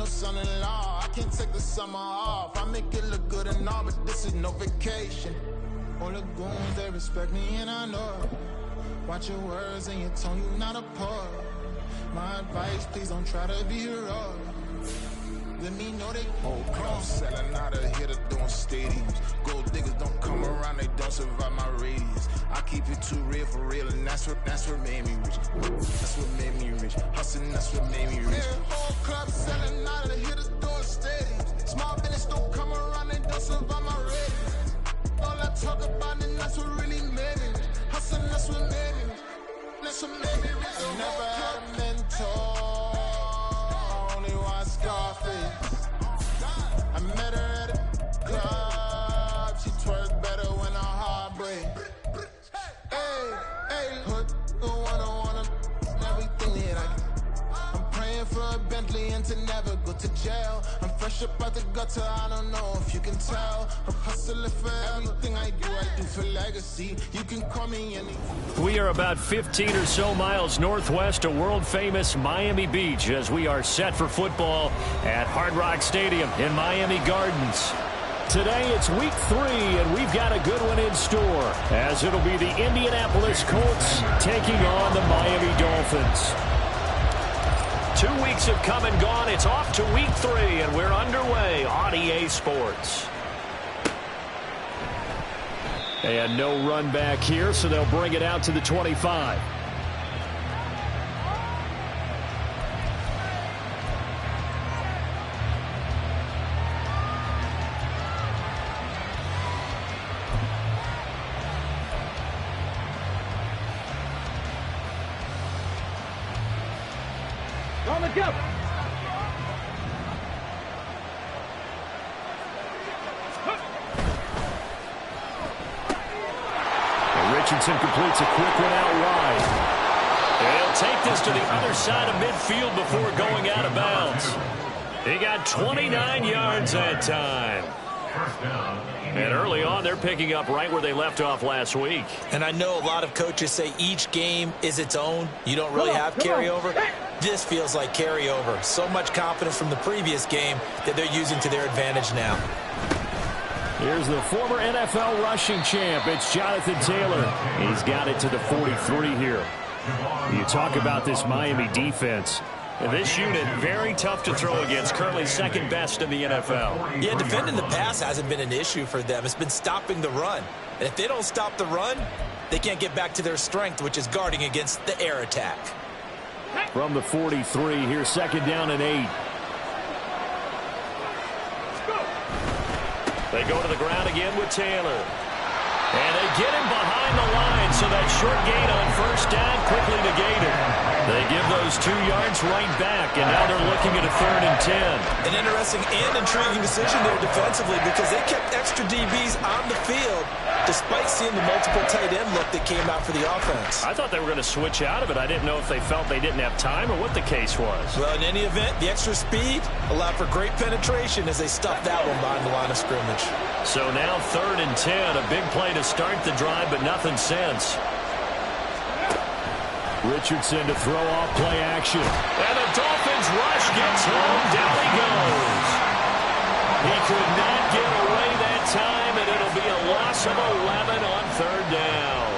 no son-in-law. I can't take the summer off. I make it look good and all, but this is no vacation. All the goons, they respect me and I know it. Watch your words and your tone, you not a poet. My advice, please don't try to be heroic. Let me know they whole crowd selling out of here to doing stadiums. Gold diggers don't come around, they don't survive my radius. I keep it too real for real, and that's what made me rich. That's what made me rich. Hustling, that's what made me rich. Whole club selling out of here to doing stadiums. Small business don't come around, they don't survive my radius. All I talk about, and that's what really made me rich. Hustling, that's what made me rich. That's what made me rich. I never had a mentor. Scarface. I met her at a club. She twerk better when I heartbreak. Hey, hood, wanna everything that I'm praying for a Bentley and to never go to jail. I'm fresh up out the gutter, I don't know if you can tell. I'm hustling for everything I do for legacy. You can call me anything. We are about 15 or so miles northwest of world-famous Miami Beach as we are set for football at Hard Rock Stadium in Miami Gardens. Today it's week 3, and we've got a good one in store, as it'll be the Indianapolis Colts taking on the Miami Dolphins. 2 weeks have come and gone. It's off to week 3, and we're underway on EA Sports. And no run back here, so they'll bring it out to the 25. On the go. Richardson completes a quick one out wide. And he'll take this to the other side of midfield before going out of bounds. He got 29 yards that time. And early on, they're picking up right where they left off last week. And I know a lot of coaches say each game is its own. You don't really have carryover. This feels like carryover. So much confidence from the previous game that they're using to their advantage now. Here's the former NFL rushing champ. It's Jonathan Taylor. He's got it to the 43 here. You talk about this Miami defense. This unit, very tough to throw against. Currently second best in the NFL. Yeah, defending the pass hasn't been an issue for them. It's been stopping the run. And if they don't stop the run, they can't get back to their strength, which is guarding against the air attack. From the 43, here's second down and 8. They go to the ground again with Taylor. And they get him behind the line, so that short gain on first down quickly negated. They give those 2 yards right back, and now they're looking at a 3rd and 10. An interesting and intriguing decision there defensively, because they kept extra DBs on the field despite seeing the multiple tight end look that came out for the offense. I thought they were going to switch out of it. I didn't know if they felt they didn't have time or what the case was. Well, in any event, the extra speed allowed for great penetration as they stuffed that one behind the line of scrimmage. So now 3rd and 10, a big play to start the drive, but nothing since. Richardson to throw off play action. And the Dolphins rush gets home. Down he goes. He could not get away that time, and it'll be a loss of 11 on 3rd down.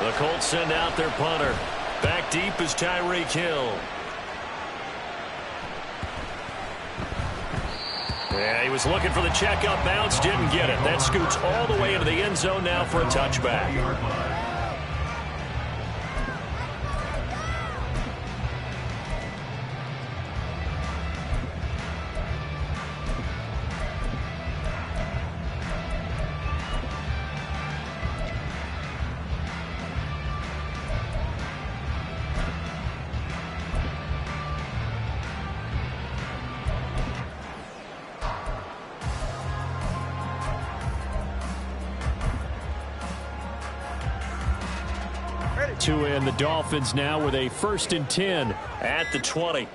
The Colts send out their punter. Back deep is Tyreek Hill. Yeah, he was looking for the check-up bounce, didn't get it. That scoots all the way into the end zone now for a touchback. To end the Dolphins now with a 1st and 10 at the 20.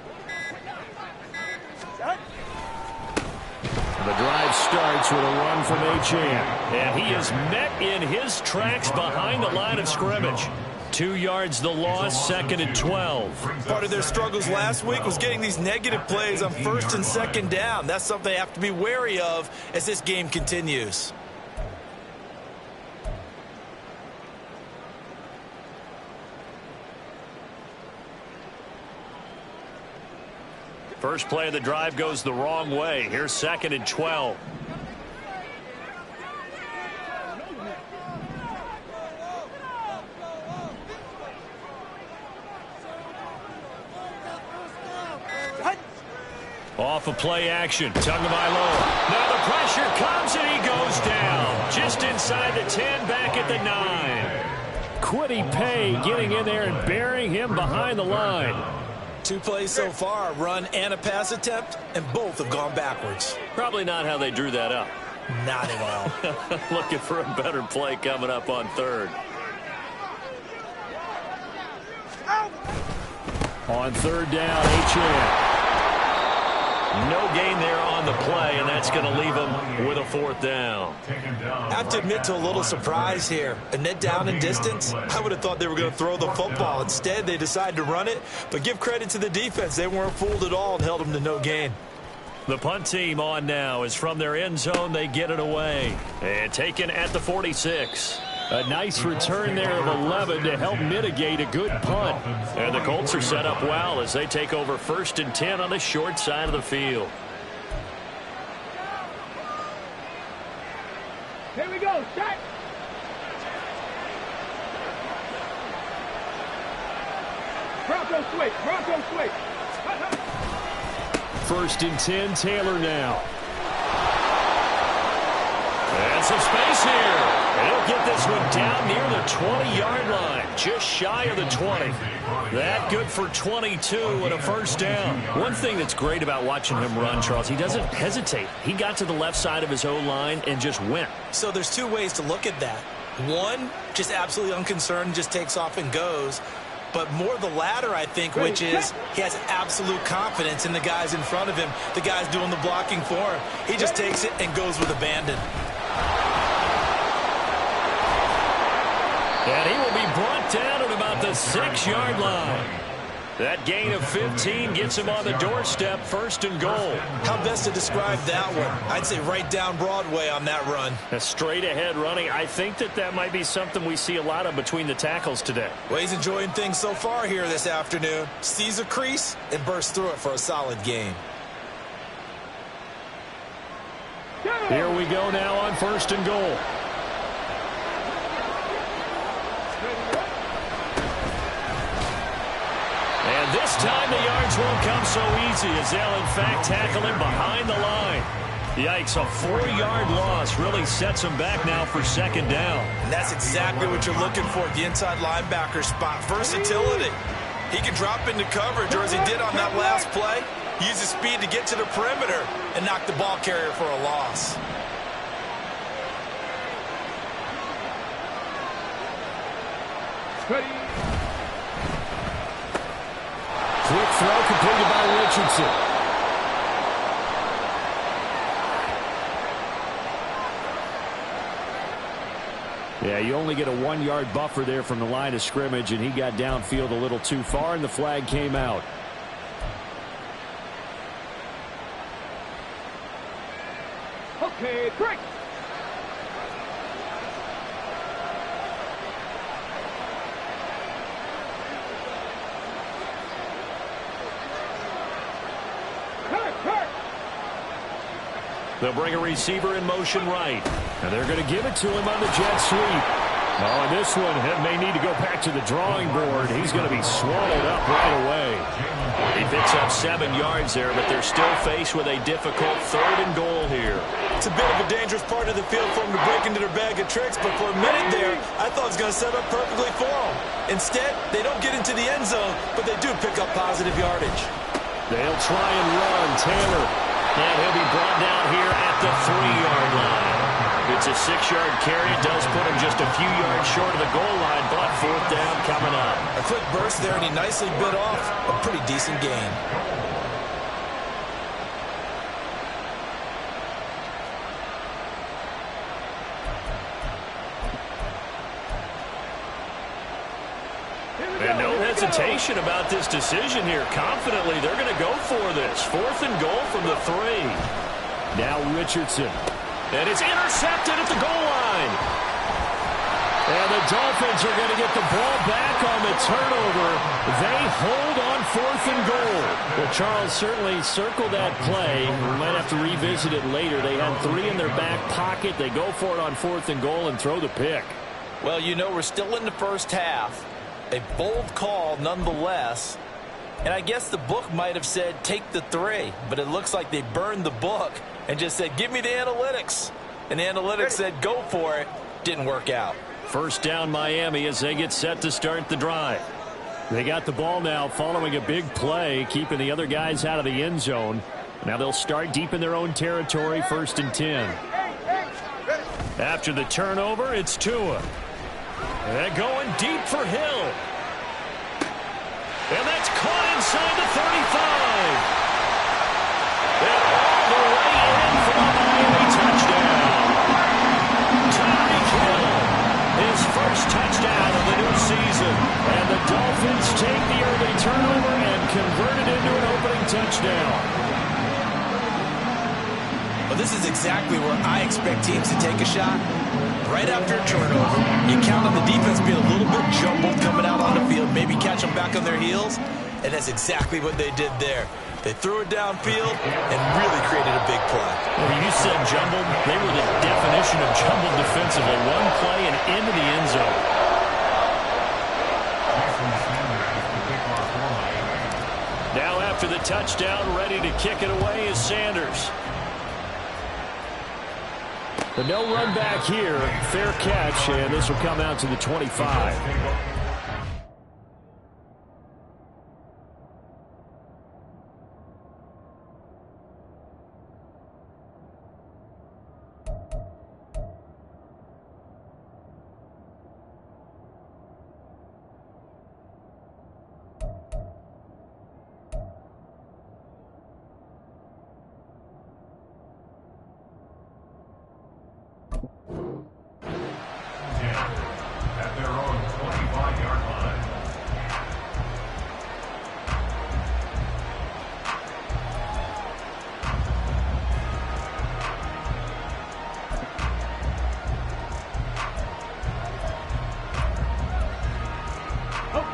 The drive starts with a run from Achane. And he is met in his tracks behind the line of scrimmage. 2 yards the loss, 2nd and 12. Part of their struggles last week was getting these negative plays on 1st and 2nd down. That's something they have to be wary of as this game continues. First play of the drive goes the wrong way. Here's 2nd and 12. Off of play action. Tagovailoa. Now the pressure comes and he goes down. Just inside the 10, back at the 9. Kwity Paye getting in there and burying him behind the line. 2 plays so far, a run and a pass attempt, and both have gone backwards. Probably not how they drew that up. Not at all. Looking for a better play coming up on 3rd. On 3rd down, HN. No gain there on the play, and that's going to leave them with a 4th down. I have to admit to a little surprise here. A net down in distance, I would have thought they were going to throw the football. Instead, they decided to run it, but give credit to the defense. They weren't fooled at all and held them to no gain. The punt team on now is from their end zone. They get it away. And taken at the 46. A nice return there of 11 to help mitigate a good punt. And the Colts are set up well as they take over 1st and 10 on the short side of the field. Here we go, set. Bronco switch, Bronco switch. 1st and 10, Taylor now. And some space here. And he'll get this one down near the 20-yard line, just shy of the 20. That good for 22 and a 1st down. One thing that's great about watching him run, Charles, he doesn't hesitate. He got to the left side of his O-line and just went. So there's 2 ways to look at that. One, just absolutely unconcerned, just takes off and goes. But more the latter, I think, which is he has absolute confidence in the guys in front of him, the guys doing the blocking for him. He just takes it and goes with abandon. And he will be brought down at about the 6-yard line. That gain of 15 gets him on the doorstep, 1st and goal. How best to describe that one? I'd say right down Broadway on that run. A straight ahead running. I think that might be something we see a lot of between the tackles today. Well, he's enjoying things so far here this afternoon. Sees a crease and bursts through it for a solid game. Here we go now on 1st and goal. And this time the yards won't come so easy as they'll in fact tackle him behind the line. Yikes, a 4-yard loss really sets him back now for 2nd down. And that's exactly what you're looking for at the inside linebacker spot. Versatility. He can drop into coverage, or as he did on that last play, use his speed to get to the perimeter and knock the ball carrier for a loss. Ready. Quick throw completed by Richardson. Yeah, you only get a 1-yard buffer there from the line of scrimmage, and he got downfield a little too far, and the flag came out. Okay, break. They'll bring a receiver in motion right. And they're going to give it to him on the jet sweep. Oh, and this one may need to go back to the drawing board. He's going to be swallowed up right away. He picks up 7 yards there, but they're still faced with a difficult 3rd and goal here. It's a bit of a dangerous part of the field for them to break into their bag of tricks, but for a minute there, I thought it was going to set up perfectly for them. Instead, they don't get into the end zone, but they do pick up positive yardage. They'll try and run. Taylor. And he'll be brought down here at the 3-yard line. It's a 6-yard carry. It does put him just a few yards short of the goal line, but 4th down coming up. A quick burst there, and he nicely bit off a pretty decent gain. hesitation about this decision here. Confidently, they're going to go for this. 4th and goal from the 3. Now Richardson. And it's intercepted at the goal line. And the Dolphins are going to get the ball back on the turnover. They hold on 4th and goal. Well, Charles, certainly circle that play. We might have to revisit it later. They had 3 in their back pocket. They go for it on 4th and goal and throw the pick. Well, you know, we're still in the first half. A bold call nonetheless. And I guess the book might have said take the 3. But it looks like they burned the book and just said, give me the analytics. And the analytics said, go for it. Didn't work out. First down Miami as they get set to start the drive. They got the ball now following a big play, keeping the other guys out of the end zone. Now they'll start deep in their own territory, 1st and 10. After the turnover, it's Tua. And going deep for Hill. And that's caught inside the 35. And all the way in for a Miami touchdown. Tyreek Hill, his first touchdown of the new season. And the Dolphins take the early turnover and convert it into an opening touchdown. Well, this is exactly where I expect teams to take a shot. Right after a turnover, you count on the defense being a little bit jumbled coming out on the field, maybe catch them back on their heels, and that's exactly what they did there. They threw it downfield and really created a big play. Well, you said jumbled. They were the definition of jumbled defensively. One play and into the end zone. Now after the touchdown, ready to kick it away is Sanders. But no run back here. Fair catch, and this will come out to the 25.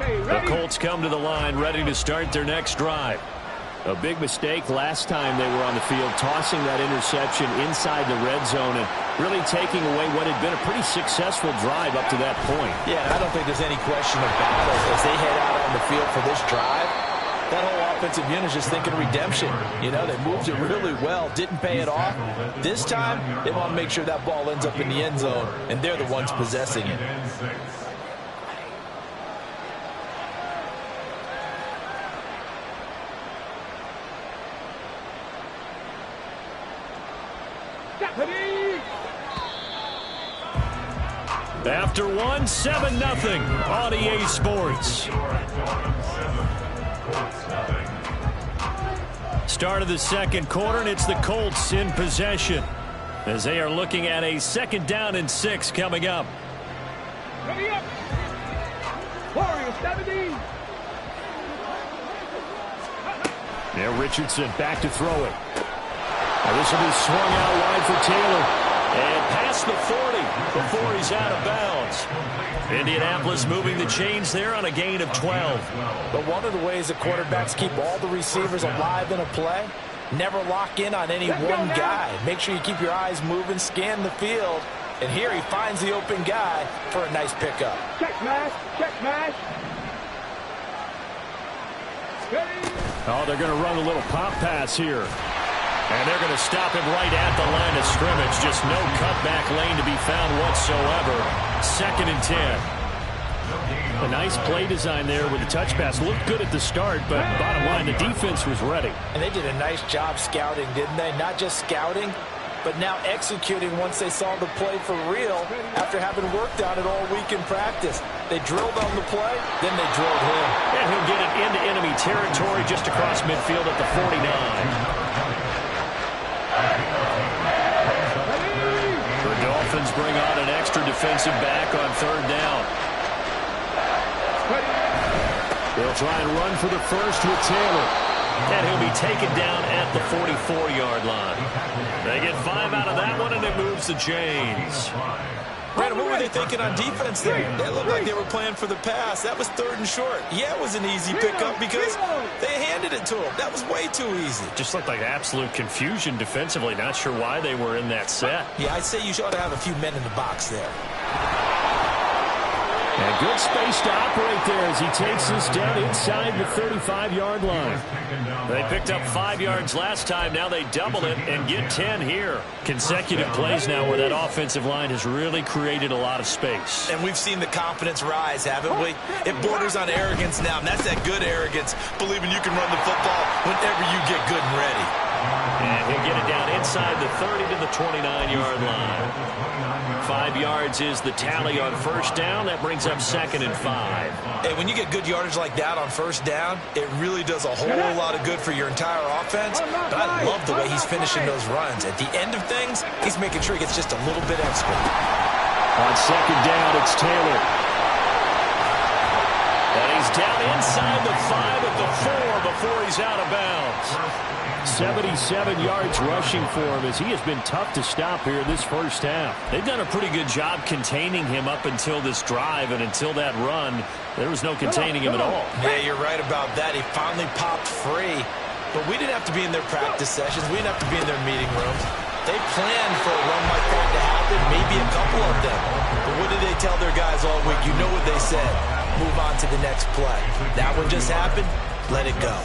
The Colts come to the line ready to start their next drive. A big mistake last time they were on the field, tossing that interception inside the red zone and really taking away what had been a pretty successful drive up to that point. Yeah, I don't think there's any question about it. As they head out on the field for this drive, that whole offensive unit is just thinking redemption. You know, they moved it really well, didn't pay it off. This time, they want to make sure that ball ends up in the end zone, and they're the ones possessing it. After 1, 7-0 on EA Sports. Start of the second quarter, and it's the Colts in possession as they are looking at a 2nd down and 6 coming up. Ready up. Warriors 70. Now Richardson back to throw it. Now this will be swung out wide for Taylor. And past the 40 before he's out of bounds. Indianapolis moving the chains there on a gain of 12. But one of the ways that quarterbacks keep all the receivers alive in a play, never lock in on any one guy. Make sure you keep your eyes moving, scan the field. And here he finds the open guy for a nice pickup. Check smash. Check smash. Oh, they're going to run a little pop pass here. And they're going to stop him right at the line of scrimmage. Just no cutback lane to be found whatsoever. 2nd and 10. A nice play design there with the touch pass. Looked good at the start, but bottom line, the defense was ready. And they did a nice job scouting, didn't they? Not just scouting, but now executing once they saw the play for real after having worked on it all week in practice. They drilled on the play, then they drilled him. And he'll get it into enemy territory just across midfield at the 49. The Dolphins bring on an extra defensive back on 3rd down. They'll try and run for the first with Taylor. And he'll be taken down at the 44-yard line. They get 5 out of that one, and it moves the chains. Brandon, what were they thinking on defense there? They looked like they were playing for the pass. That was 3rd and short. Yeah, it was an easy pickup because they handed it to him. That was way too easy. Just looked like absolute confusion defensively. Not sure why they were in that set. Yeah, I'd say you ought to have a few men in the box there. And good space to operate there as he takes this down inside the 35-yard line. They picked up 5 yards last time. Now they double it and get 10 here. Consecutive plays now where that offensive line has really created a lot of space. And we've seen the confidence rise, haven't we? It borders on arrogance now, and that's that good arrogance, believing you can run the football whenever you get good and ready. And he'll get it down inside the 30 to the 29-yard line. 5 yards is the tally on first down. That brings up 2nd and 5. And when you get good yardage like that on first down, it really does a whole lot of good for your entire offense. But I love the way he's finishing those runs. At the end of things, he's making sure he gets just a little bit extra. On 2nd down, it's Taylor. And he's down inside the 5 at the 4 before he's out of bounds. 77 yards rushing for him as he has been tough to stop here this first half. They've done a pretty good job containing him up until this drive, and until that run, there was no containing him at all. Yeah, you're right about that. He finally popped free, but we didn't have to be in their practice sessions. We didn't have to be in their meeting rooms. They planned for a run like that to happen, maybe a couple of them. But what did they tell their guys all week? You know what they said. Move on to the next play. That one just happened. Let it go.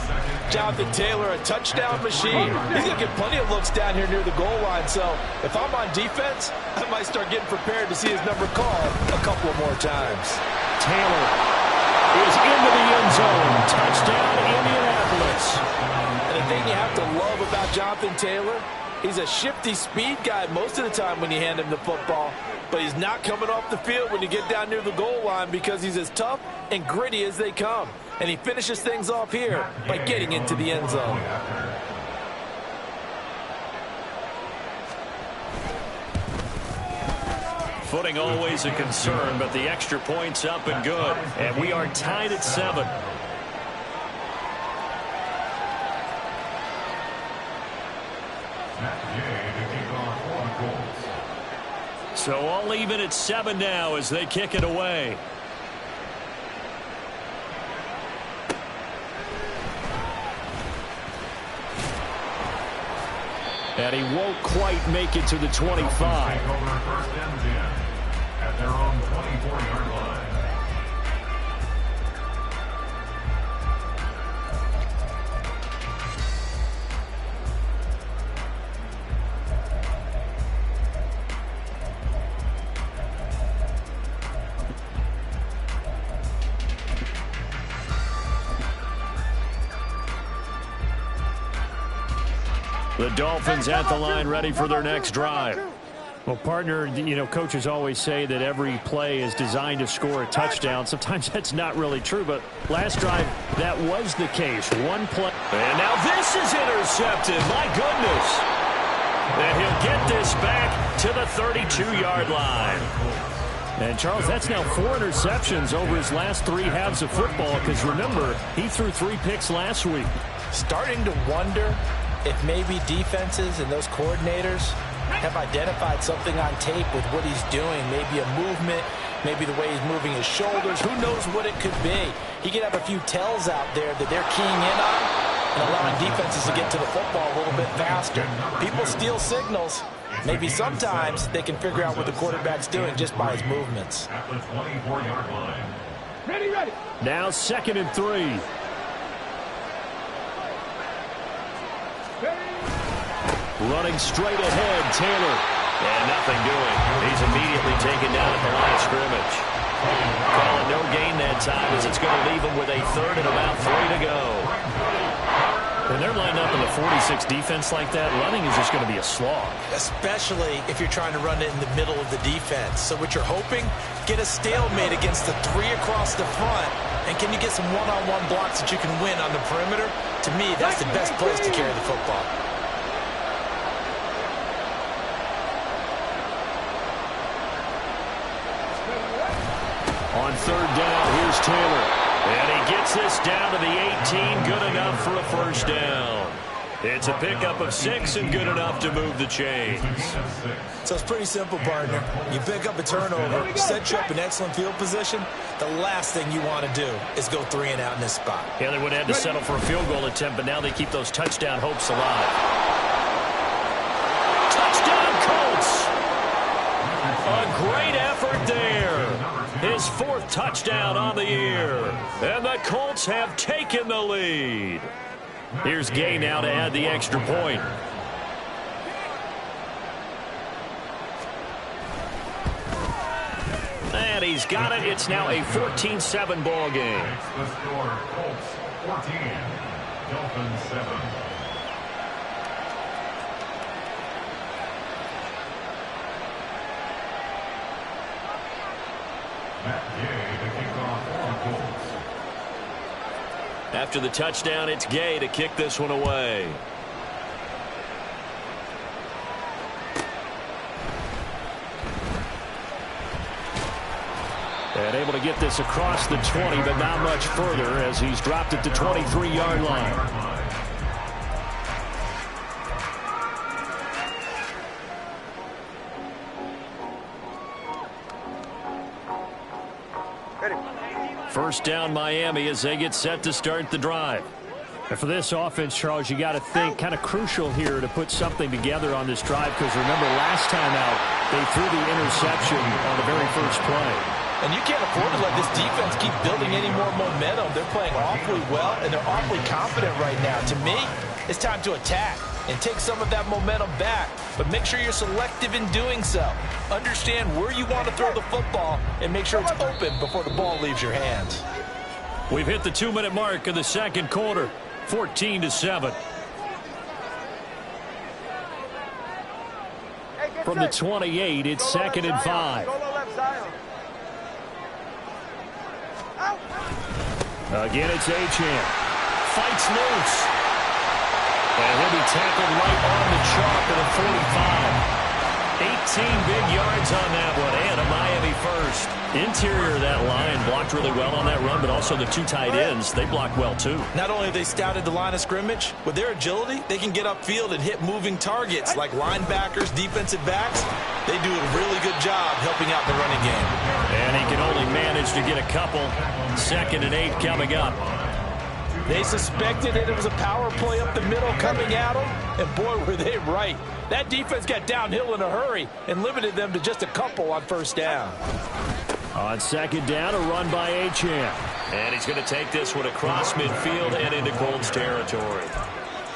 Jonathan Taylor, a touchdown machine. He's going to get plenty of looks down here near the goal line. So if I'm on defense, I might start getting prepared to see his number called a couple of more times. Taylor is into the end zone. Touchdown, Indianapolis. And the thing you have to love about Jonathan Taylor, he's a shifty speed guy most of the time when you hand him the football. But he's not coming off the field when you get down near the goal line because he's as tough and gritty as they come. And he finishes things off here by getting into the end zone. Footing always a concern, but the extra point's up and good. And we are tied at 7. So all even at 7 now as they kick it away. And he won't quite make it to the 25. At their own 24-yard line. The Dolphins at the line ready for their next drive. Well, partner, you know, coaches always say that every play is designed to score a touchdown. Sometimes that's not really true, but last drive, that was the case. One play. And now this is intercepted. My goodness. And he'll get this back to the 32-yard line. And, Charles, that's now 4 interceptions over his last 3 halves of football because, remember, he threw 3 picks last week. Starting to wonder if maybe defenses and those coordinators have identified something on tape with what he's doing. Maybe a movement, maybe the way he's moving his shoulders. Who knows what it could be? He could have a few tells out there that they're keying in on and allowing defenses to get to the football a little bit faster. People steal signals. Maybe sometimes they can figure out what the quarterback's doing just by his movements. At the 24-yard line. Ready, ready. Now 2nd and 3. Running straight ahead, Taylor. And nothing doing. He's immediately taken down at the line of scrimmage. Calling no gain that time as it's going to leave him with a 3rd and about 3 to go. When they're lined up in the 46 defense like that, running is just going to be a slog. Especially if you're trying to run it in the middle of the defense. So what you're hoping, get a stalemate against the 3 across the front. And can you get some one-on-one blocks that you can win on the perimeter? To me, that's the best place to carry the football. On 3rd down, here's Taylor. And he gets this down to the 18, good enough for a first down. It's a pickup of 6 and good enough to move the chains. So it's pretty simple, partner. You pick up a turnover, set you up in excellent field position. The last thing you want to do is go 3 and out in this spot. Yeah, they would have had to settle for a field goal attempt, but now they keep those touchdown hopes alive. Touchdown, Colts! A great effort there. His 4th touchdown on the year. And the Colts have taken the lead. Here's Gay now to add the extra point. And he's got it. It's now a 14-7 ball game. The score, Colts 14, Dolphins 7. Matt Gay to kick off for the Colts. After the touchdown, it's Gay to kick this one away. And able to get this across the 20, but not much further as he's dropped it to 23-yard line. First down Miami as they get set to start the drive. And for this offense, Charles, you got to think kind of crucial here to put something together on this drive because remember last time out they threw the interception on the very first play. And you can't afford to let this defense keep building any more momentum. They're playing awfully well and they're awfully confident right now. To me, it's time to attack and take some of that momentum back. But make sure you're selective in doing so. Understand where you want to throw the football and make sure it's open before the ball leaves your hands. We've hit the 2-minute mark of the second quarter. 14-7. From the 28, it's 2nd and 5. Again, it's Achane. Fights loose. And he'll be tackled right on the chalk at the 45. 18 big yards on that one, and a Miami first. Interior of that line blocked really well on that run, but also the 2 tight ends, they blocked well too. Not only have they scouted the line of scrimmage, with their agility, they can get upfield and hit moving targets like linebackers, defensive backs. They do a really good job helping out the running game. And he can only manage to get a couple. 2nd and 8 coming up. They suspected that it was a power play up the middle coming at them, and boy, were they right. That defense got downhill in a hurry and limited them to just a couple on first down. On 2nd down, a run by Achane. And he's going to take this one across midfield and into Colts territory.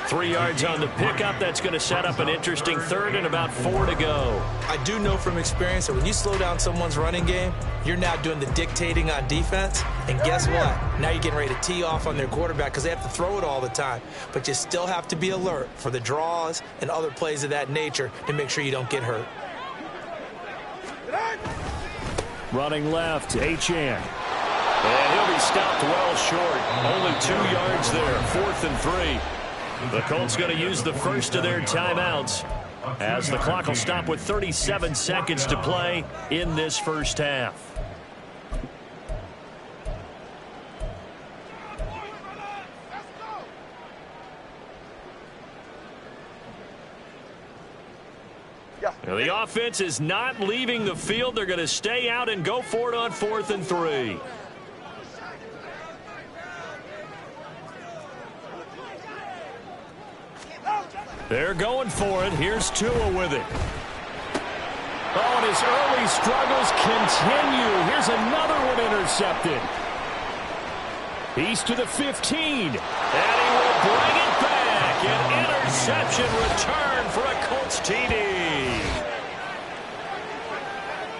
3 yards on the pickup. That's going to set up an interesting 3rd and about 4 to go. I do know from experience that when you slow down someone's running game, you're now doing the dictating on defense. And guess what? Now you're getting ready to tee off on their quarterback because they have to throw it all the time. But you still have to be alert for the draws and other plays of that nature to make sure you don't get hurt. Running left, Achane. And he'll be stopped well short. Only 2 yards there. 4th and 3. The Colts going to use the first of their timeouts as the clock will stop with 37 seconds to play in this first half. Now the offense is not leaving the field. They're going to stay out and go for it on 4th and 3. They're going for it. Here's Tua with it. Oh, and his early struggles continue. Here's another one intercepted. He's to the 15. And he will bring it back. An interception return for a Colts TD.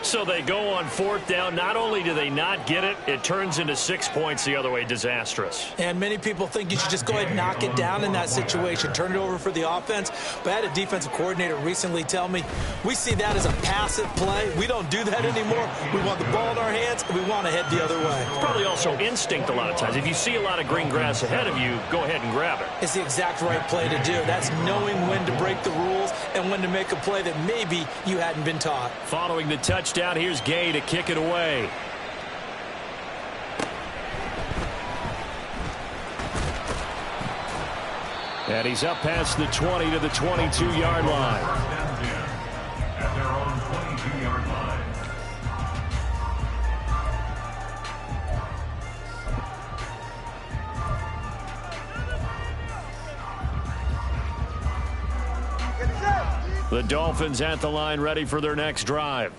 So they go on 4th down. Not only do they not get it, it turns into 6 points the other way. Disastrous. And many people think you should just go ahead and knock it down in that situation. Turn it over for the offense. But I had a defensive coordinator recently tell me, we see that as a passive play. We don't do that anymore. We want the ball in our hands, and we want to head the other way. It's probably also instinct a lot of times. If you see a lot of green grass ahead of you, go ahead and grab it. It's the exact right play to do. That's knowing when to break the rules and when to make a play that maybe you hadn't been taught. Following the touchdown, here's Gay to kick it away. And he's up past the 20 to the 22-yard line. At their own 22-yard line. The Dolphins at the line ready for their next drive.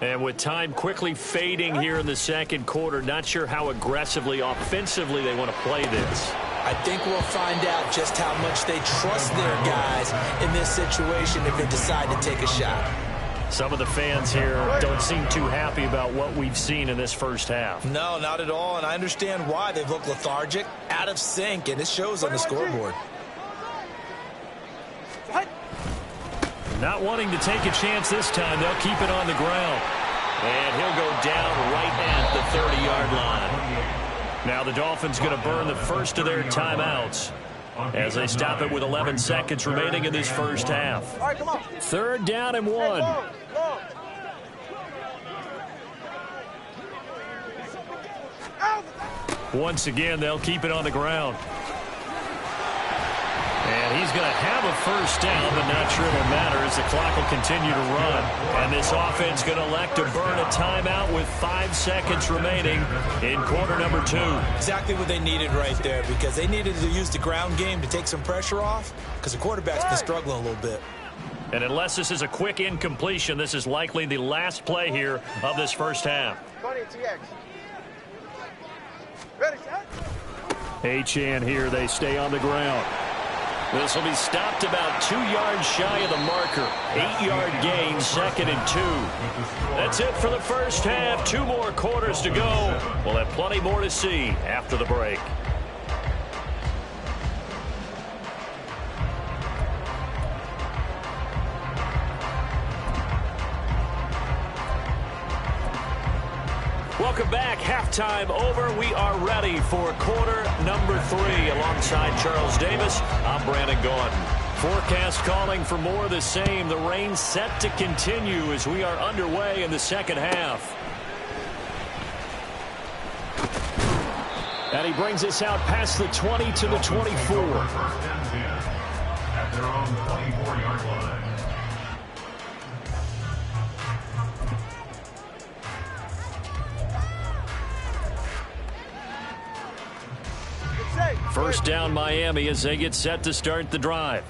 And with time quickly fading here in the second quarter, not sure how aggressively, offensively they want to play this. I think we'll find out just how much they trust their guys in this situation if they decide to take a shot. Some of the fans here don't seem too happy about what we've seen in this first half. No, not at all, and I understand why. They've looked lethargic, out of sync, and it shows on the scoreboard. Not wanting to take a chance this time, they'll keep it on the ground. And he'll go down right at the 30-yard line. Now the Dolphins going to burn the first of their timeouts as they stop it with 11 seconds remaining in this first half. Third down and 1. Once again, they'll keep it on the ground. And he's going to have a first down, but not sure it'll matter as the clock will continue to run. And this offense going to elect to burn a timeout with 5 seconds remaining in quarter number 2. Exactly what they needed right there, because they needed to use the ground game to take some pressure off, because the quarterback's been struggling a little bit. And unless this is a quick incompletion, this is likely the last play here of this first half. Achane here, they stay on the ground. This will be stopped about 2 yards shy of the marker. 8-yard gain, 2nd and 2. That's it for the first half. 2 more quarters to go. We'll have plenty more to see after the break. Welcome back. Halftime over. We are ready for quarter number 3. Alongside Charles Davis, I'm Brandon Gaudin. Forecast calling for more of the same. The rain set to continue as we are underway in the second half. And he brings us out past the 20 to the 24. At their own 24-yard line. First down Miami as they get set to start the drive.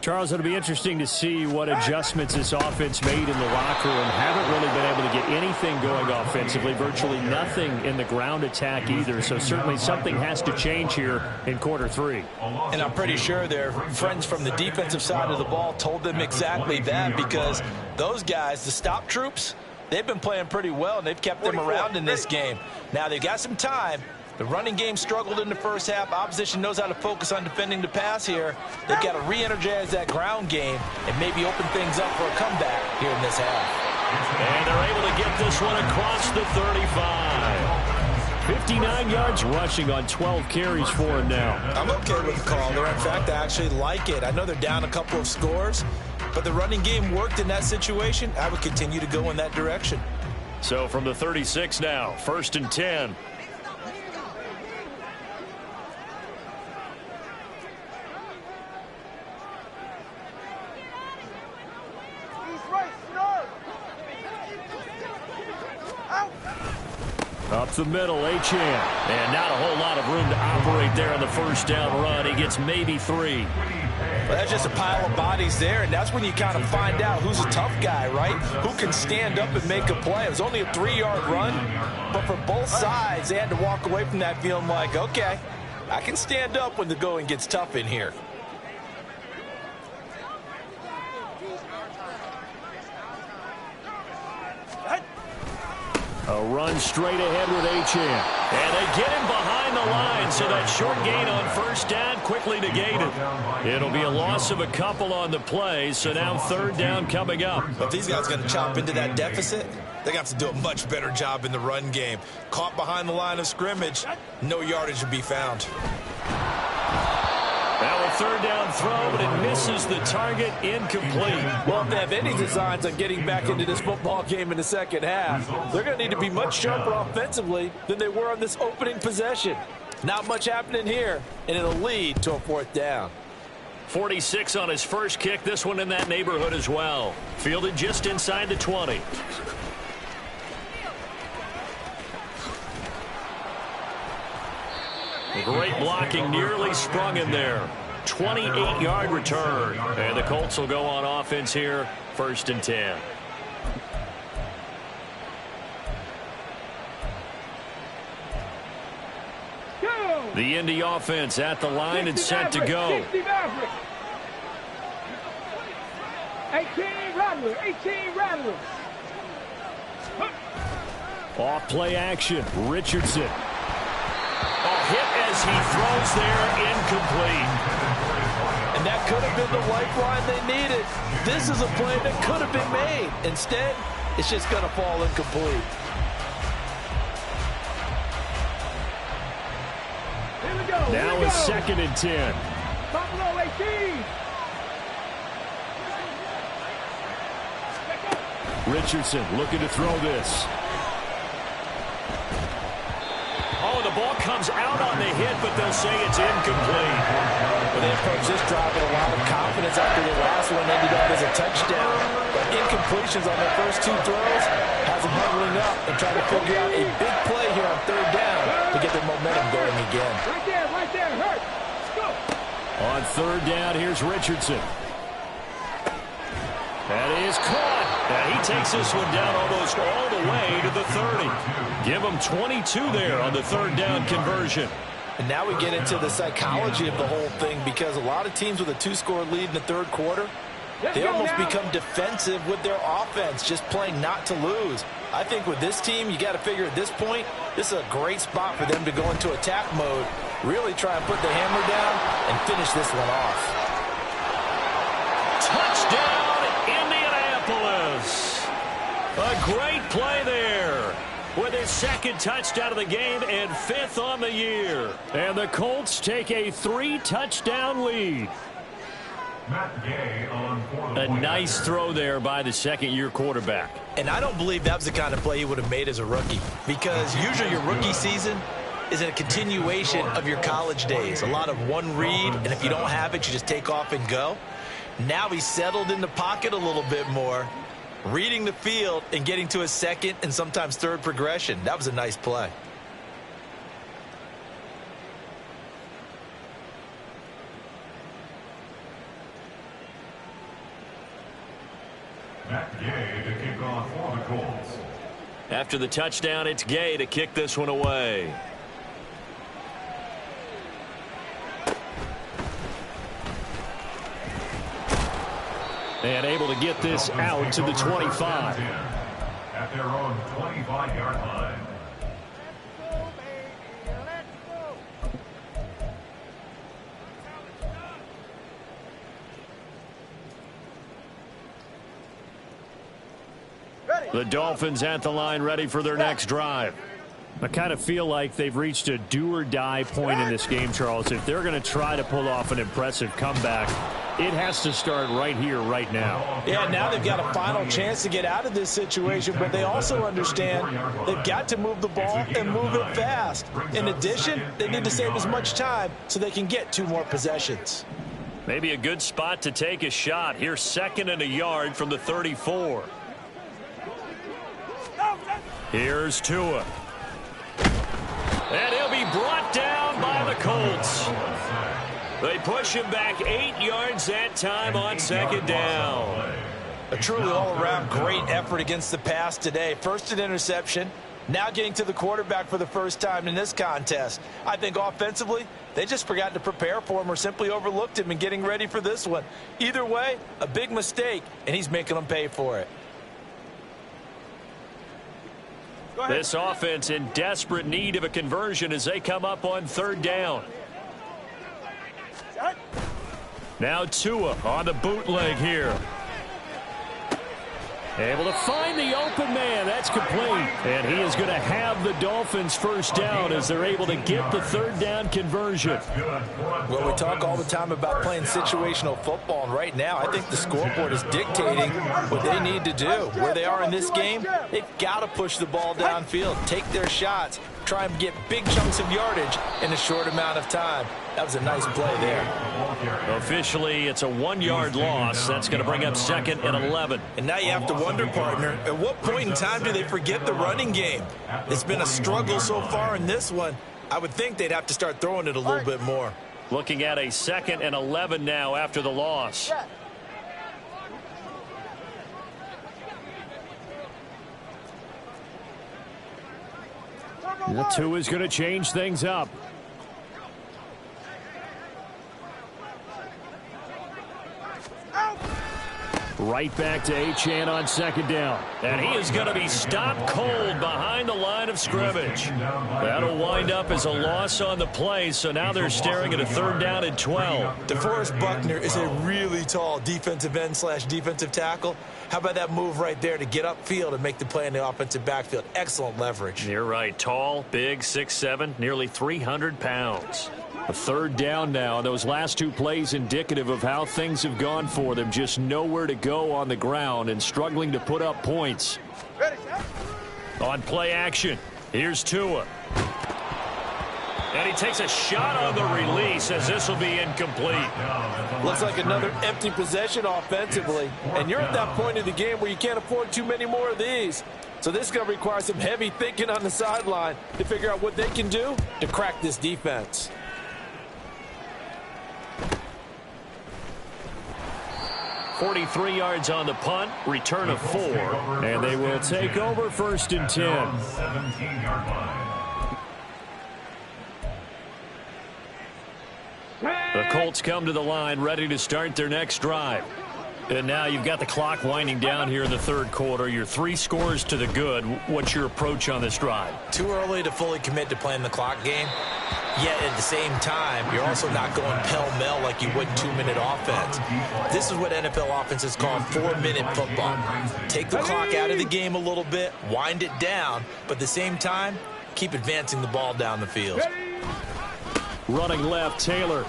Charles, it'll be interesting to see what adjustments this offense made in the locker room. Haven't really been able to get anything going offensively, virtually nothing in the ground attack either. So certainly something has to change here in quarter 3. And I'm pretty sure their friends from the defensive side of the ball told them exactly that, because those guys, the stop troops, they've been playing pretty well, and they've kept them around in this game. Now they've got some time. The running game struggled in the first half. Opposition knows how to focus on defending the pass here. They've got to re-energize that ground game and maybe open things up for a comeback here in this half. And they're able to get this one across the 35. 59 yards rushing on 12 carries for him now. I'm okay with the call there. In fact, I actually like it. I know they're down a couple of scores, but the running game worked in that situation. I would continue to go in that direction. So from the 36 now, 1st and 10. Up the middle, Achane. And not a whole lot of room to operate there on the first down run. He gets maybe 3. Well, that's just a pile of bodies there, and that's when you kind of find out who's a tough guy, right? Who can stand up and make a play. It was only a 3-yard run, but for both sides, they had to walk away from that feeling like, okay, I can stand up when the going gets tough in here. A run straight ahead with Achane. And they get him behind the line, so that short gain on first down quickly negated. It'll be a loss of a couple on the play, so now 3rd down coming up. But if these guys are going to chop into that deficit, they're going to have to do a much better job in the run game. Caught behind the line of scrimmage, no yardage to be found. Now a 3rd down throw, but it misses the target, incomplete. Well, if they have any designs on getting back into this football game in the second half, they're going to need to be much sharper offensively than they were on this opening possession. Not much happening here, and it'll lead to a 4th down. 46 on his first kick. This one in that neighborhood as well. Fielded just inside the 20. Great blocking, nearly sprung in there. 28-yard return. And the Colts will go on offense here, 1st and 10. The Indy offense at the line and set to go. 18 Rattler. Off play action. Richardson. A hit as he throws there, incomplete. And that could have been the lifeline they needed. This is a play that could have been made. Instead, it's just going to fall incomplete. Now it's 2nd and 10. Buffalo 18. Richardson looking to throw this. Oh, the ball comes out on the hit, but they'll say it's incomplete. Well, they approached this drive with a lot of confidence after the last one ended up as a touchdown. But incompletions on their first 2 throws has them huddling up and trying to figure out a big play here on 3rd down to get their momentum going again. Right there, hurt. Let's go. On 3rd down, here's Richardson. That is caught. And he takes this one down almost all the way to the 30. Give him 22 there on the 3rd down conversion. And now we get into the psychology of the whole thing, because a lot of teams with a 2-score lead in the 3rd quarter, they almost become defensive with their offense, just playing not to lose. I think with this team, you got to figure at this point, this is a great spot for them to go into attack mode, really try and put the hammer down and finish this one off. Touchdown, Indianapolis. A great play there with his 2nd touchdown of the game and 5th on the year. And the Colts take a 3-touchdown lead. A nice throw there by the 2nd-year quarterback. And I don't believe that was the kind of play he would have made as a rookie, because usually your rookie season is a continuation of your college days. A lot of one read, and if you don't have it, you just take off and go. Now he's settled in the pocket a little bit more, reading the field and getting to his 2nd and sometimes 3rd progression. That was a nice play. Gay to kick off for the Colts. After the touchdown, it's Gay to kick this one away. And able to get this out to the 25. At their own 25-yard line. The Dolphins at the line, ready for their next drive. I kind of feel like they've reached a do-or-die point in this game, Charles. If they're going to try to pull off an impressive comeback, it has to start right here, right now. Yeah, now they've got a final chance to get out of this situation, but they also understand they've got to move the ball and move it fast. In addition, they need to save as much time so they can get 2 more possessions. Maybe a good spot to take a shot. Here's 2nd and a yard from the 34. Here's Tua. And he'll be brought down by the Colts. They push him back 8 yards that time on 2nd down. A truly all-around great effort against the pass today. First an interception, now getting to the quarterback for the first time in this contest. I think offensively, they just forgot to prepare for him or simply overlooked him in getting ready for this one. Either way, a big mistake, and he's making them pay for it. This offense in desperate need of a conversion as they come up on 3rd down. Now Tua on the bootleg here. Able to find the open man. That's complete. And he is going to have the Dolphins first down as they're able to get the 3rd down conversion. Well, we talk all the time about playing situational football, and right now I think the scoreboard is dictating what they need to do. Where they are in this game, they've got to push the ball downfield, take their shots, try and get big chunks of yardage in a short amount of time. That was a nice play there. Officially, it's a 1-yard loss. That's going to bring up 2nd and 11. And now you have to wonder, partner, at what point in time do they forget the running game? It's been a struggle so far in this one. I would think they'd have to start throwing it a little bit more. Looking at a 2nd and 11 now after the loss. The 2 is going to change things up. Right back to Achane on 2nd down. And he is going to be stopped cold behind the line of scrimmage. That'll wind up as a loss on the play, so now they're staring at a 3rd down and 12. DeForest Buckner is a really tall defensive end / defensive tackle. How about that move right there to get upfield and make the play in the offensive backfield? Excellent leverage. You're right. Tall, big, 6'7", nearly 300 pounds. A 3rd down now. Those last 2 plays indicative of how things have gone for them. Just nowhere to go on the ground and struggling to put up points. On play action, here's Tua. And he takes a shot on the release as this will be incomplete. Looks like another empty possession offensively. And you're at that point in the game where you can't afford too many more of these. So this is going to require some heavy thinking on the sideline to figure out what they can do to crack this defense. 43 yards on the punt, return of 4, and they will take over 1st and 10. 17-yard line. The Colts come to the line ready to start their next drive. And now you've got the clock winding down here in the 3rd quarter. You're 3 scores to the good. What's your approach on this drive? Too early to fully commit to playing the clock game. Yet at the same time, you're also not going pell-mell like you would 2-minute offense. This is what NFL offenses call 4-minute football. Take the clock out of the game a little bit, wind it down, but at the same time, keep advancing the ball down the field. Running left, Taylor.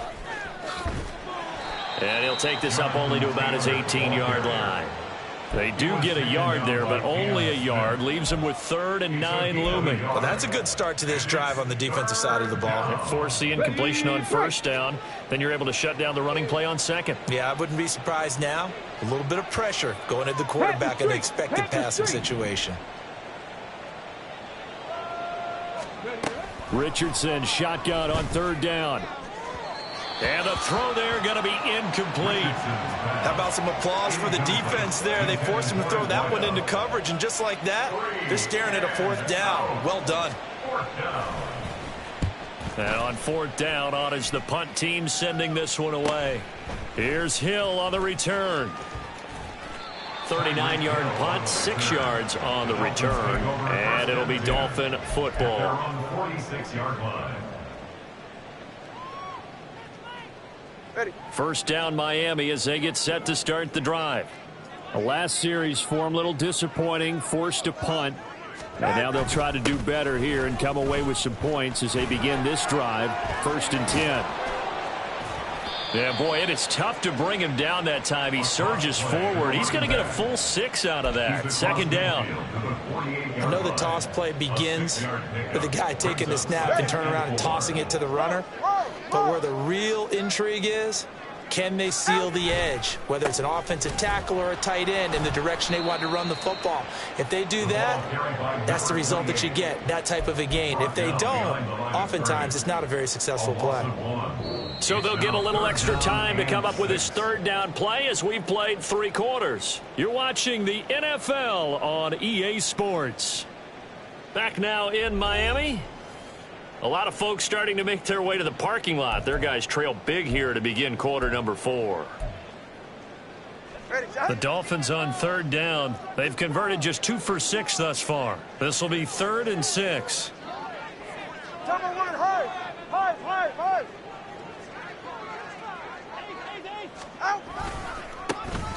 And he'll take this up only to about his 18-yard line. They do get a yard there, but only a yard. Leaves them with 3rd and 9 looming. Well, that's a good start to this drive on the defensive side of the ball. Force the incompletion on 1st down. Then you're able to shut down the running play on 2nd. Yeah, I wouldn't be surprised now. A little bit of pressure going at the quarterback in the expected passing situation. Richardson shotgun on 3rd down. And the throw there going to be incomplete. How about some applause for the defense there? They forced him to throw that one into coverage, and just like that, they're staring at a 4th down. Well done. And on 4th down, on is the punt team sending this one away. Here's Hill on the return. 39-yard punt, 6 yards on the return. And it'll be Dolphin football. On the 46-yard line. 1st down Miami as they get set to start the drive. The last series for them, a little disappointing, forced to punt. And now they'll try to do better here and come away with some points as they begin this drive, 1st and 10. Yeah, boy, it is tough to bring him down that time. He surges forward. He's going to get a full 6 out of that. 2nd down. I know the toss play begins with the guy taking the snap and turning around and tossing it to the runner. But where the real intrigue is, can they seal the edge, whether it's an offensive tackle or a tight end, in the direction they want to run the football? If they do that, that's the result that you get, that type of a gain. If they don't, oftentimes it's not a very successful play. So they'll get a little extra time to come up with his 3rd down play as we've played 3 quarters. You're watching the NFL on EA Sports. Back now in Miami. A lot of folks starting to make their way to the parking lot. Their guys trail big here to begin quarter number 4. The Dolphins on 3rd down. They've converted just 2 for 6 thus far. This will be 3rd and 6.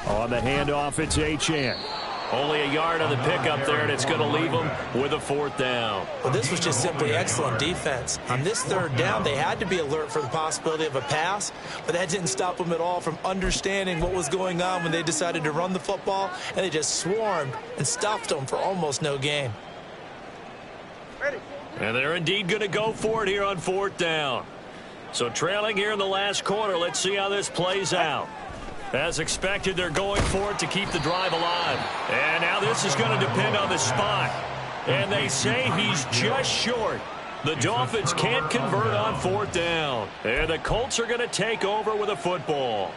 On the handoff, it's Achane. Only a yard on the pickup there, and it's going to leave them with a 4th down. Well, this was just simply excellent defense. On this 3rd down, they had to be alert for the possibility of a pass, but that didn't stop them at all from understanding what was going on when they decided to run the football, and they just swarmed and stuffed them for almost no gain. And they're indeed going to go for it here on 4th down. So trailing here in the last quarter, let's see how this plays out. As expected, they're going for it to keep the drive alive. And now this is going to depend on the spot. And they say he's just short. The Dolphins can't convert on 4th down. And the Colts are going to take over with a football.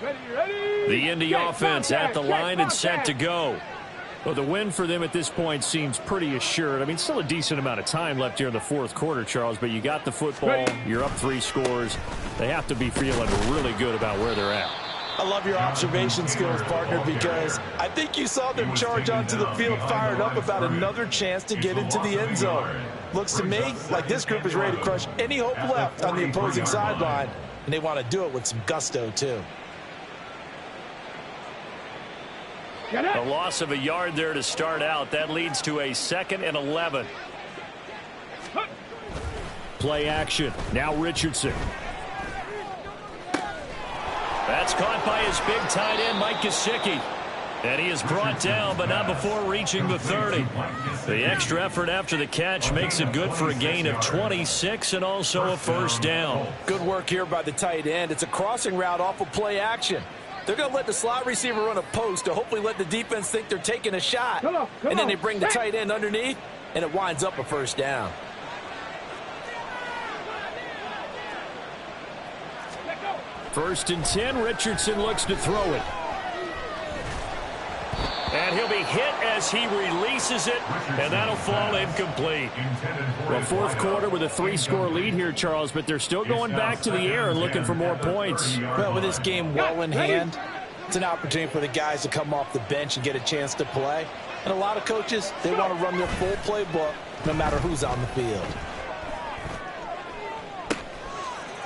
The Indy offense at the line and set to go. Well, the win for them at this point seems pretty assured. I mean, still a decent amount of time left here in the 4th quarter, Charles, but you got the football. You're up 3 scores. They have to be feeling really good about where they're at. I love your observation skills, partner, because I think you saw them charge onto the field fired up about another chance to get into the end zone. Looks to me like this group is ready to crush any hope left on the opposing sideline, and they want to do it with some gusto, too. A loss of a yard there to start out. That leads to a 2nd and 11. Play action. Now Richardson. That's caught by his big tight end, Mike Gesicki. And he is brought down, but not before reaching the 30. The extra effort after the catch makes it good for a gain of 26 and also a 1st down. Good work here by the tight end. It's a crossing route off of play action. They're going to let the slot receiver run a post to hopefully let the defense think they're taking a shot. And then they bring the tight end underneath, and it winds up a 1st down. First and 10, Richardson looks to throw it. And he'll be hit as he releases it, and that'll fall incomplete. Well, 4th quarter with a 3-score lead here, Charles, but they're still going back to the air and looking for more points. Well, with this game well in hand, it's an opportunity for the guys to come off the bench and get a chance to play. And a lot of coaches, they want to run their full playbook no matter who's on the field.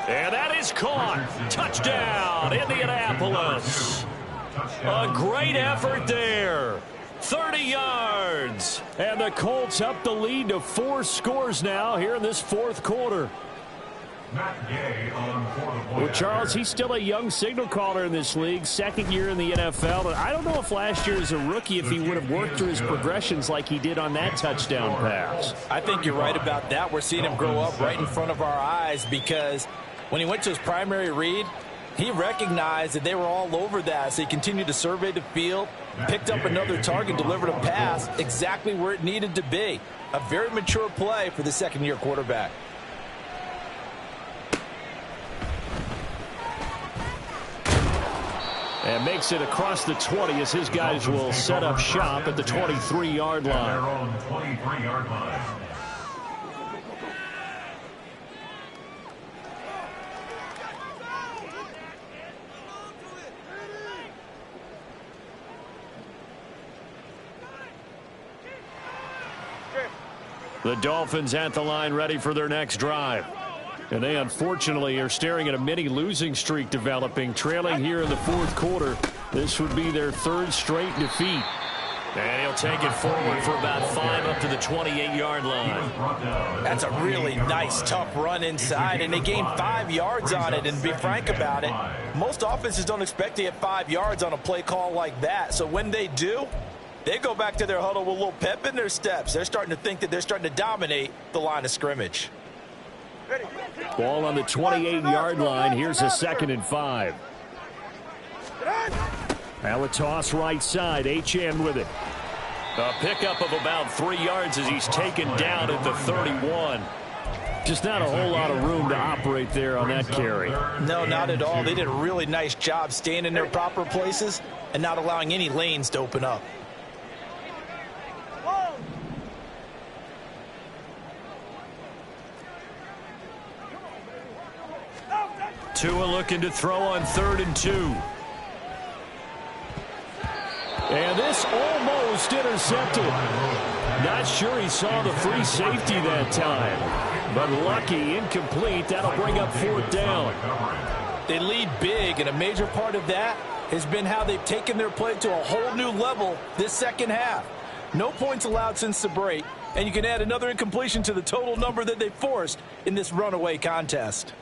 And that is caught. Touchdown, Indianapolis. A great effort there. 30 yards. And the Colts up the lead to 4 scores now here in this 4th quarter. Well, Charles, he's still a young signal caller in this league, 2nd year in the NFL. And I don't know if last year as a rookie if he would have worked through his progressions like he did on that touchdown pass. I think you're right about that. We're seeing him grow up right in front of our eyes because when he went to his primary read, he recognized that they were all over that, so he continued to survey the field, picked up another target, delivered a pass exactly where it needed to be. A very mature play for the 2nd-year quarterback. And makes it across the 20 as his guys will set up shop at the 23-yard line. The Dolphins at the line ready for their next drive. And they unfortunately are staring at a mini losing streak developing, trailing here in the 4th quarter. This would be their 3rd straight defeat. And he'll take it forward for about 5 up to the 28-yard line. That's a really nice, tough run inside, and they gained 5 yards on it. And to be frank about it, most offenses don't expect to get 5 yards on a play call like that. So when they do, they go back to their huddle with a little pep in their steps. They're starting to think that they're starting to dominate the line of scrimmage. Ball on the 28-yard line. Here's a 2nd and 5. Now a toss right side. Achane with it. A pickup of about 3 yards as he's taken down at the 31. Just not a whole lot of room to operate there on that carry. No, not at all. They did a really nice job staying in their proper places and not allowing any lanes to open up. Tua looking to throw on 3rd and 2. And this almost intercepted. Not sure he saw the free safety that time. But lucky, incomplete. That'll bring up 4th down. They lead big, and a major part of that has been how they've taken their play to a whole new level this 2nd half. No points allowed since the break, and you can add another incompletion to the total number that they forced in this runaway contest.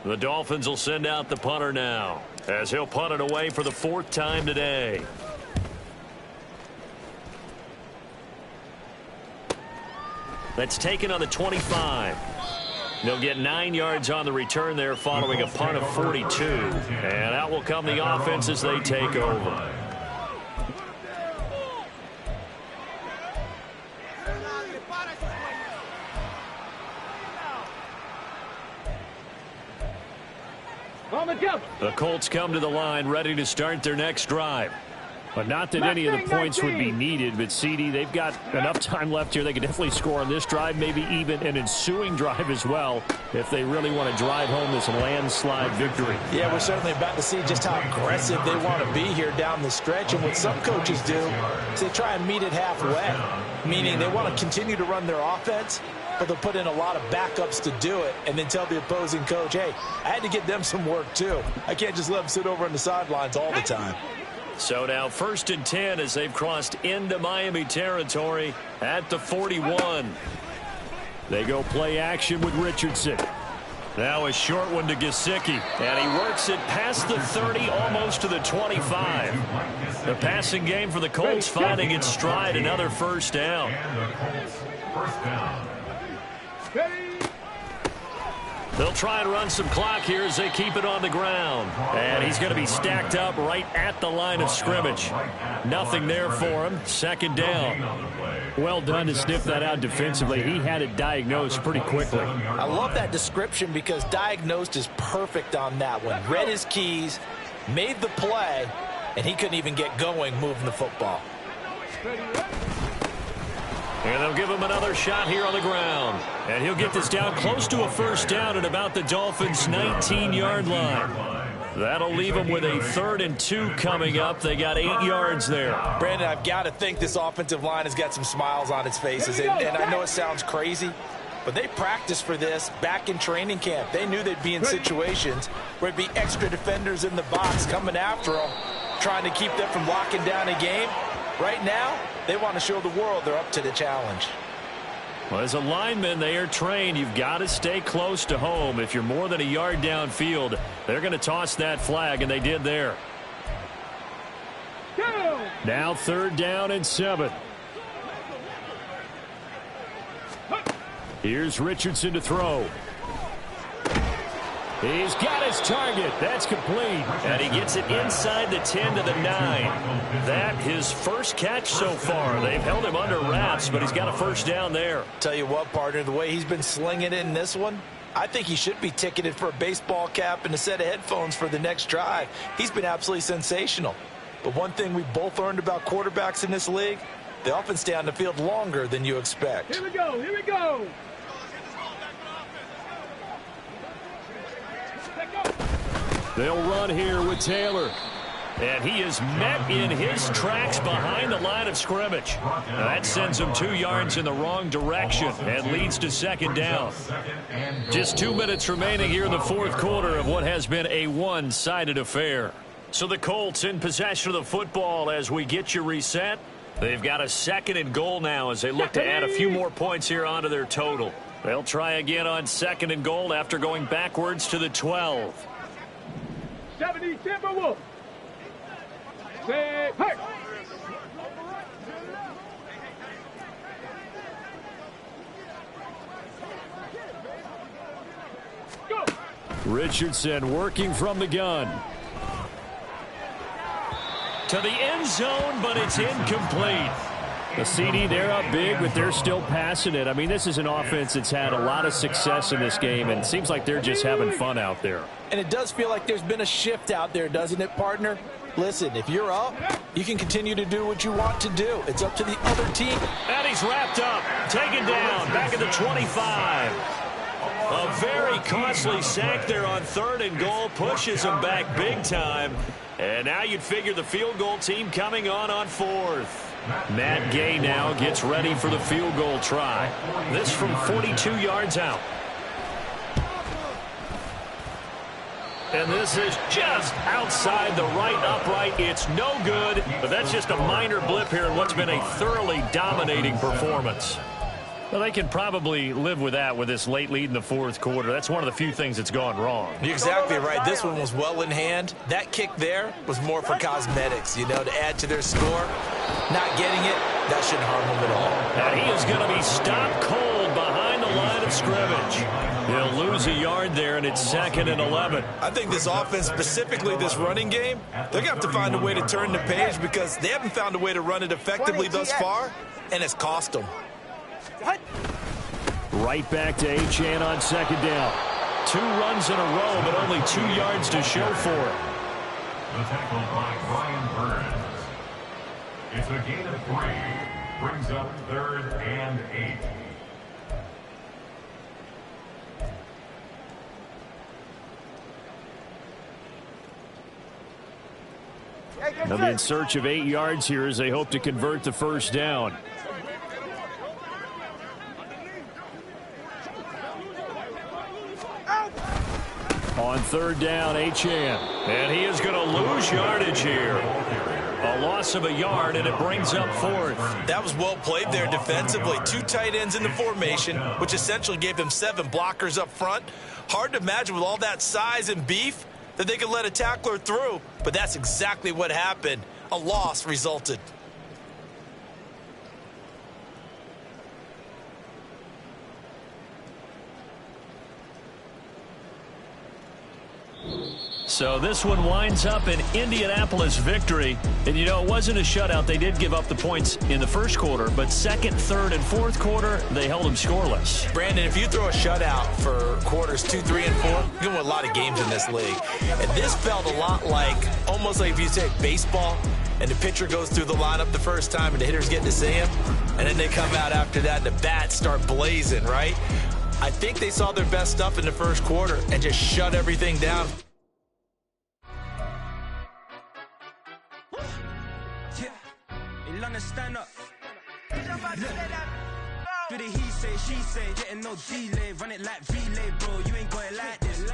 The Dolphins will send out the punter now. as he'll punt it away for the 4th time today. That's taken on the 25. They'll get 9 yards on the return there following a punt of 42. And out will come the offense as they take over. The Colts come to the line ready to start their next drive. But not that any of the points would be needed, but CD, they've got enough time left here. They can definitely score on this drive, maybe even an ensuing drive as well, if they really want to drive home this landslide victory. Yeah, we're certainly about to see just how aggressive they want to be here down the stretch. And what some coaches do is they try and meet it halfway, meaning they want to continue to run their offense, but they'll put in a lot of backups to do it and then tell the opposing coach, hey, I had to get them some work too. I can't just let them sit over on the sidelines all the time. So now 1st and 10 as they've crossed into Miami territory at the 41. They go play action with Richardson. Now a short one to Gesicki, and he works it past the 30, almost to the 25. The passing game for the Colts finding its stride, another first down. First down. They'll try and run some clock here as they keep it on the ground. And he's going to be stacked up right at the line of scrimmage. Nothing there for him. 2nd down. Well done to sniff that out defensively. He had it diagnosed pretty quickly. I love that description because diagnosed is perfect on that one. Read his keys, made the play, and he couldn't even get going moving the football. And they'll give him another shot here on the ground. And he'll get this down close to a first down at about the Dolphins' 19-yard line. That'll leave them with a 3rd and 2 coming up. They got 8 yards there. Brandon, I've got to think this offensive line has got some smiles on its faces. And I know it sounds crazy, but they practiced for this back in training camp. They knew they'd be in situations where it'd be extra defenders in the box coming after them, trying to keep them from locking down a game. Right now, they want to show the world they're up to the challenge. Well, as a lineman, they are trained. You've got to stay close to home. If you're more than a yard downfield, they're going to toss that flag, and they did there. Now 3rd down and 7. Here's Richardson to throw. He's got his target. That's complete. And he gets it inside the 10 to the 9. That his first catch so far. They've held him under wraps, but he's got a first down there. Tell you what, partner, the way he's been slinging it in this one, I think he should be ticketed for a baseball cap and a set of headphones for the next drive. He's been absolutely sensational. But one thing we both learned about quarterbacks in this league, they often stay on the field longer than you expect. Here we go. Here we go. They'll run here with Taylor. And he is met in his tracks behind the line of scrimmage. Now that sends him 2 yards in the wrong direction and leads to 2nd down. Just 2 minutes remaining here in the 4th quarter of what has been a one-sided affair. So the Colts in possession of the football as we get you reset. They've got a 2nd and goal now as they look to add a few more points here onto their total. They'll try again on 2nd and goal after going backwards to the 12. 70 Timberwolves. Say, hey. Go. Richardson working from the gun. To the end zone, but it's incomplete. The CD, they're up big, but they're still passing it. I mean, this is an offense that's had a lot of success in this game, and it seems like they're just having fun out there. And it does feel like there's been a shift out there, doesn't it, partner? Listen, if you're up, you can continue to do what you want to do. It's up to the other team. And he's wrapped up, taken down, back at the 25. A very costly sack there on 3rd and goal, pushes him back big time. And now you'd figure the field goal team coming on 4th. Matt Gay now gets ready for the field goal try. This from 42 yards out. And this is just outside the right upright. It's no good, but that's just a minor blip here in what's been a thoroughly dominating performance. Well, they can probably live with that with this late lead in the fourth quarter. That's one of the few things that's gone wrong. You're exactly right. This one was well in hand. That kick there was more for cosmetics, you know, to add to their score. Not getting it, that shouldn't harm them at all. And he is going to be stopped cold behind the line of scrimmage. He'll lose a yard there, and it's 2nd and 11. I think this offense, specifically this running game, they're going to have to find a way to turn the page because they haven't found a way to run it effectively thus far, and it's cost them. Right back to Achane on 2nd down. 2 runs in a row, but only 2 yards to show for it. The tackle by Brian Burns. It's a gain of 3. Brings up 3rd and 8. They'll be in search of 8 yards here as they hope to convert the first down. On 3rd down, Achane. And he is going to lose yardage here. A loss of a yard, and it brings up 4th. That was well played there defensively. 2 tight ends in the formation, which essentially gave them 7 blockers up front. Hard to imagine with all that size and beef that they could let a tackler through, but that's exactly what happened. A loss resulted. So this one winds up an Indianapolis victory. And, you know, it wasn't a shutout. They did give up the points in the first quarter, but 2nd, 3rd, and 4th quarter, they held them scoreless. Brandon, if you throw a shutout for quarters 2, 3, and 4, you're going to win a lot of games in this league. And this felt a lot like, almost like if you take baseball, and the pitcher goes through the lineup the first time, and the hitters get to see him, and then they come out after that, and the bats start blazing, right? I think they saw their best stuff in the first quarter and just shut everything down. Stand up. Do the he say, she say, getting no delay, run it like relay, bro. You ain't got it like this.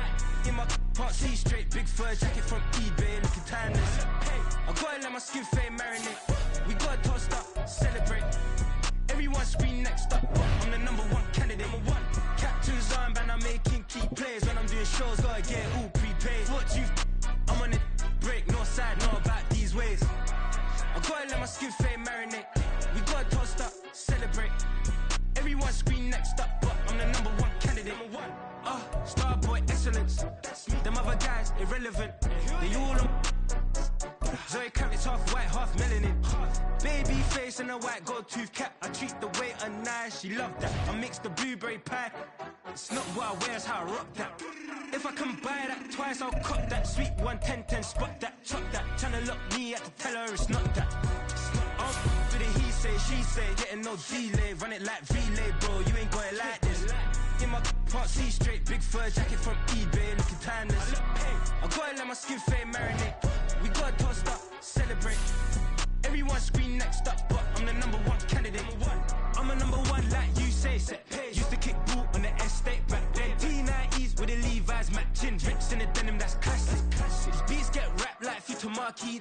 In my can't see straight, big fur jacket from eBay, looking timeless. I gotta let my skin fade marinate. We gotta toast up, celebrate. Everyone scream next up. I'm the #1 candidate. Captain's armband, I'm making key plays. When I'm doing shows, gotta get all prepaid. What you? I'm on it, break, no side, know about these ways. I gotta let my skin fade marinate. We gotta toast up, celebrate. Everyone scream next up, but I'm the #1 candidate. Starboy excellence. Them other guys irrelevant. They all on. Zoe Kravitz half white, half melanin. Baby face and a white gold tooth cap. I treat the waiter nice, she love that. I mix the blueberry pie. It's not what I wear, it's how I rock that. If I can buy that twice, I'll cut that. Sweet 110, spot that, chop that. Tryna lock me at the teller, it's not that. Do the he say, she say, getting no delay, run it like relay, bro. You ain't got it like this. In my can't see straight, big fur jacket from eBay, looking timeless. I gotta let my skin fade marinate. We gotta toast up, celebrate. Everyone scream next up, but I'm the #1 candidate. I'm a #1 like you say. Used to kick ball on the estate back then. T90s with the Levi's matching. Rips in the denim, that's classic. These beats get wrapped like Futamaki.